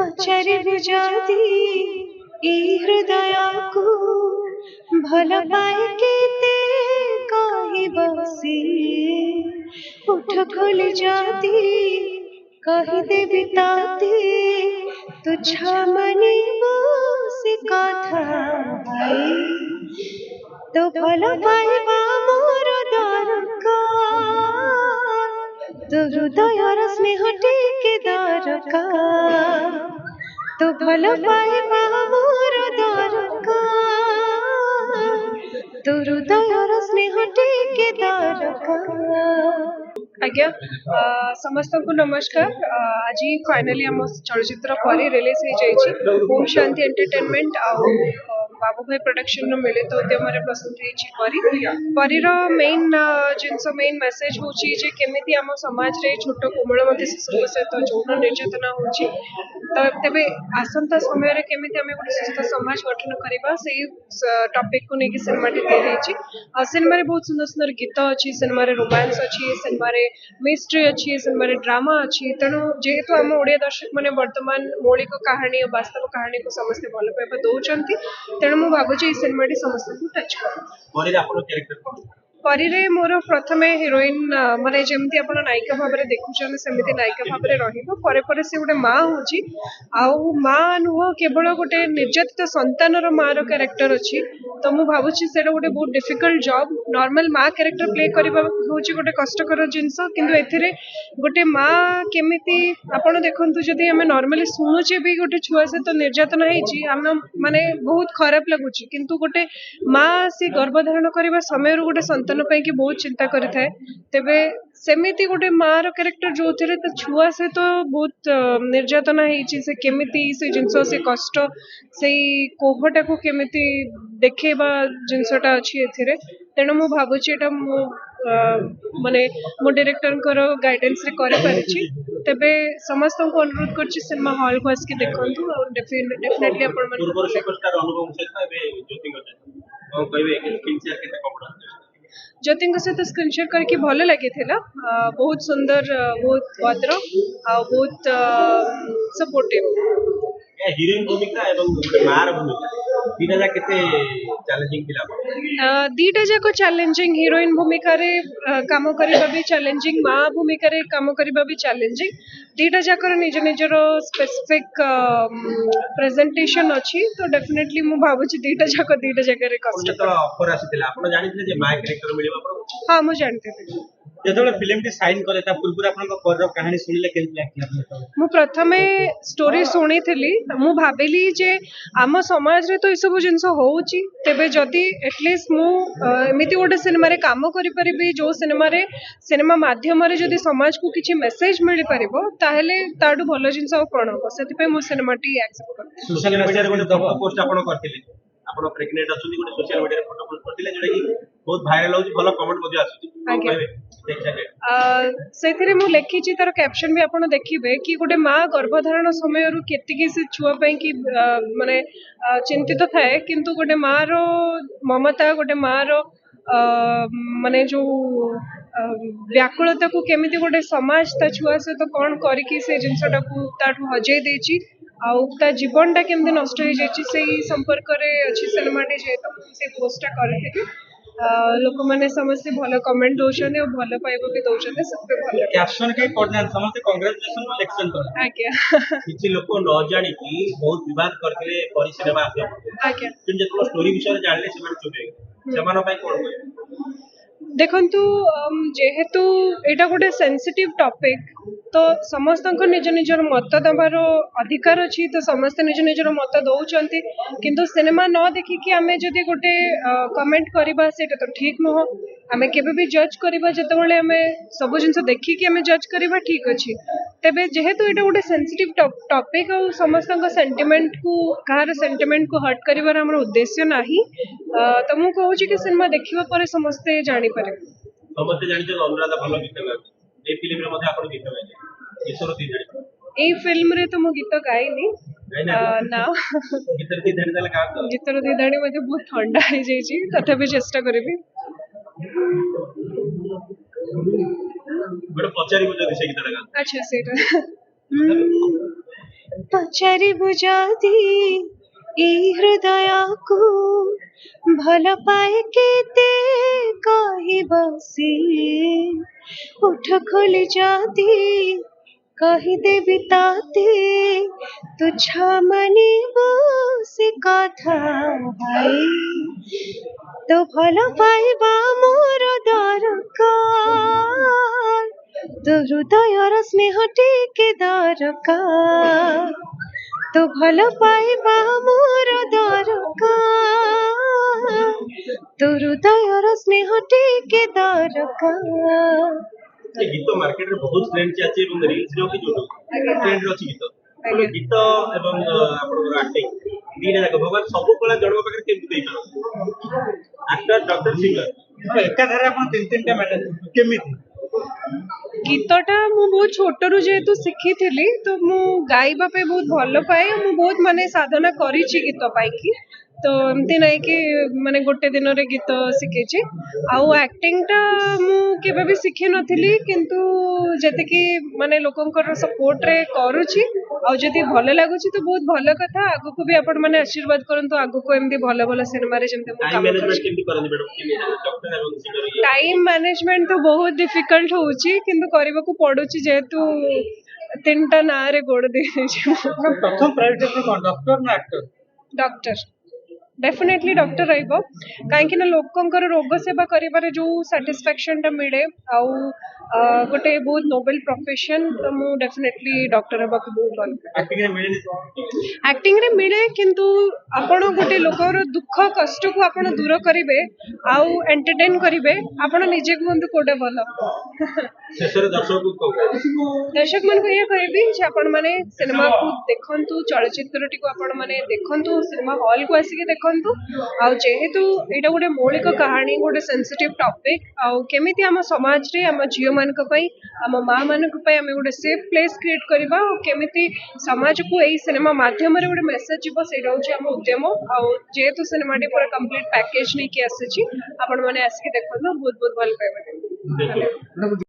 पचारिबु जदि ए हृदयको भल पाए केते कहबसी उठ खोली जदि कहिदेबी ताते तुझा मानिबो से कथा भाई तो भल पाइबा मोर दरकार तो हृदयर स्नेह टिके दरकार तो भल पाइबा मोर दरकार तो हृदयर स्नेह टिके दरकार। आज्ञा समस्त को नमस्कार। आज फाइनली आम चलचित्र परी रिलीज हो जाइए ओम शांति एंटरटेनमेंट बाबू भाई प्रोडक्शन मिलित उद्यम प्रस्तुत होती परीर मेन जिनस मेन मेसेज हूँ केमी आम समाज रे छोट कोमलमती शिशु सहित यौन निर्यातना हो तेरे आसंता समय केमी आम गोटे सुस्थ समाज गठन करवा से टॉपिक को लेकिन सिनेमाटी या सिनेमा बहुत सुंदर सुंदर गीत अच्छी सिनेमा रोमांस अच्छी सिनेमा मिस्ट्री अच्छी सिनेमा ड्रामा अच्छी तेणु जेहेतु आम ओडिया दर्शक मैंने वर्तमान मौलिक कहानी और वास्तव कहानी को समस्ते भल पाइबा दौरान तेणु मुझे भावुँ समस्त को टच कर परी रे मोर प्रथम हिरोइन माने जमती आप नायिका भाव में देखुं सेमती नायिका भाव में रही से गोटे माँ हूँ माँ नुह केवल गोटे निर्यातित संतान माँ क्यारेक्टर अच्छी तो मुझे भावुँ से गोटे बहुत डिफिकल्ट जॉब नॉर्मल माँ क्यारेक्टर प्ले करवा हूँ गोटे कष्टकर जिनस किंतु एथिरे गोटे माँ केमिति आपण देखंतु जदि आम नॉर्मली शुणुचे भी गोटे छुआ सहित निर्यातना होती आम माने बहुत खराब लगुच किंतु गोटे माँ सी गर्भधारण करने समय गोटे संतान की बहुत चिंता करें तेबे सेमिति गोटे माँ रो कैरेक्टर जो थे तो छुआ से तो बहुत निर्यातना होती से केमिति से जिनस से कष्ट से कोहटा को केमिति देखा जिनसटा अच्छी एथिरे तेणु मु भावुची एटा मु माने मो डायरेक्टर गाइडेंस रे करि परिछि तेबे समस्त को अनुरोध करछि सिनेमा हॉल को आसके देखंतु और डेफिनेटली आपण मन सुपरस्टार अनुभव से ज्योति सहित स्क्रीन शेयर करके भल लगी बहुत सुंदर बहुत भद्र बहुत सपोर्टिव हीरोइन भूमिका एवं मार भूमिका दीटा जा केते चैलेंजिंग थिला दीटा जाको चैलेंजिंग हीरोइन भूमिका रे काम करबा भी चैलेंजिंग माँ भूमिका रे काम करबा भी चैलेंजिंग दीटा जाकर निज निजर स्पेसिफिक प्रेजेंटेशन अच्छी तो डेफिनेटली मु भाबुची दीटा जगह रे कष्ट तो ऑफर आसीतिला आपण जानिथिले जे माय कैरेक्टर मिलिबा आपण हां मु जानथिले जेतले फिल्म टी साइन करे ता पूर्व आपन को कर कहानी सुनिले केन लागला मु प्रथमे स्टोरी सुनिथिली मु भाबिली जे आम समाज रे तो ई सब जिंस होउची तेबे जदी एटलीस्ट मु एमिति गोटे सिनेमा रे काम करि परिबी जो सिनेमा माध्यम रे जदी समाज को किछि मेसेज मिलि परिबो ताहेले ताडू भलो जिंस आ कोन हो सेति पे मु सिनेमा टी एक्सेप्ट कर सोशल मीडिया रे गोटे दब पोस्ट आपन करथिले आपन प्रेग्नेंट अछुनी गोटे सोशल मीडिया रे फोटो पोस्ट करथिले जेडा कि बहुत वायरल होउची भलो कमेंट मध्ये आछुची से लिखी तार कैप्शन भी आपड़ देखिए कि गोटे माँ गर्भधारण समय केतिकी से छुआ कि माने चिंतित थाए किंतु गोटे माँ रो ममता गोटे माँ रो माने जो व्याकुलता को केमिति गोटे समाज ता छुआ से तो कौन करके से जिनसटा को ताठू हजे देची आउ ता जीवनटा केमती नष्ट हो जाइए से संपर्क रे अच्छी सिनेमाटे जेहेतु से पोस्टा करथिली लोक माने समस्त भलो कमेंट दोछने और भलो पाइबो भी दोछने सब पे भलो कैप्शन के कोर्डिनेट समस्त कांग्रेचुलेशन इलेक्शन कर आज्ञा किछि लोक न जानि कि बहुत विवाद करथिले परि सिनेमा आसे आज्ञा किन जेतो स्टोरी विषय जानले से माने चुपे सेमानो पय कोन देखंतु जेहेतु एटा गोटे सेंसिटिव टॉपिक तो समस्त निज निजर मत दबार अधिकार अच्छी तो समस्त निज निजर मत दौरान किंतु सिनेमा न देखिकी आम जदि गोटे कमेंट करवा से तो ठीक नुह आम के जज करवा जिते आम सब जिन देखिकी आम जज करवा ठीक अच्छे तेबे जेहेतु एटा गोटे सेंसिटिव टॉपिक और समस्त सेंटिमेंट को कहार सेंटिमेंट को हर्ट कर उद्देश्य नाही तो मु कहूँ कि सिनेमा देखिबा परे समस्ते जानि पारे समस्ते जानि जे अनुराधा भलो गीत गाय ए फिल्म रे मध्ये आपण गीत गाय ईश्वर दिधाड़ी ए फिल्म रे तो मु गीत गाइनी ना गीतर दिधाड़ी दले का गीतर दिधाड़ी मध्ये बहुत ठंडा हो जाई तथापि चेष्टा करबी बड़ पचारी को जदी से गीत लगा अच्छा सेटा पचारि बुझाती ए हृदय को भल पाए केते कही बसी उठ खोली जाती कही देवी ताते तुझा मनी से कथा भाई तो भल पाइबा मोर दरकार तो हृदयर स्नेह टिके दरकार तो भल पाइबा मोर दरकार तो हृदयर स्नेह टिके दरकार। ये गीत मार्केट रे बहुत ट्रेंड चाची एवं रील्स रे कि जोटो ट्रेंड रे अछि गीत गीत एवं आपन एक्टिंग दीना जाक भगवान सब कला जणवा पाखरे केमि देई पारो एक्टर डॉक्टर सिंगर एका धारा आपन तीन तीन टा मैटर केमिति गीतटा मु बहुत छोटरू जेहेतु शिखी तो मु गाइबा पे बहुत भल पाए मु बहुत माने साधना करिछि गीत पाइकी तो एमती नहीं कि माने गोटे दिन रे गीत शिखी आउ एक्टिंग टा मु केबे भी शिखी नथिली किंतु जते कि माने लोकंकर सपोर्ट रे करूछि आउ जति भल लागुछि तो बहुत भल कथा आगु को भी आपण माने आशीर्वाद करंतु आगु को एमती भल भल सिनेमा रे जेमते मु काम मैनेजमेंट केमि करनी मैडम डॉक्टर एवं सिंगर टाइम मैनेजमेंट तो बहुत डिफिकल्ट होउछि किंतु करबा को पडुछि जेहेतु तीनटा ना रे गोड़ दे प्रथम प्रायोरिटी कोन डॉक्टर ना एक्टर डॉक्टर डेफिनेटली डॉक्टर रहिबो काहेकि ना लोकंकर रोग सेवा करिबारे जो सैटिस्फैक्शन टा मिले आउ गोटे बहुत नोबेल प्रोफेशन तो मु डेफिनेटली डॉक्टर हेबा को बहुत भल एक्टिंग रे मिले किंतु आपण गोटे लोकर दुख कष्ट को आपण दूर करिवे आउ एंटरटेन करिवे आपण निजे कोंतु कोडे भल शेषर दर्शक मन को ये कहबी जे आपण माने सिनेमा को देखंतु चलचित्र टी को आपण माने देखंतु सिनेमा हॉल को आसी के देखंतु आ जेहेतु एटा गोटे मौलिक कहानी गोटे सेंसिटिव टॉपिक आ केमिति हम समाज रे हम जियो मान को पई हम मां मान को पई हम गोटे सेफ प्लेस क्रिएट करबा और केमिति समाज को एई सिनेमा माध्यम रे गोटे मेसेज जीवो सेटा होची हम उद्यम आ जेहेतु सिनेमा टी पूरा कंप्लीट पैकेज नै के आसी छी आपण माने आसी के देखंतु बहुत बहुत भल पाइबा।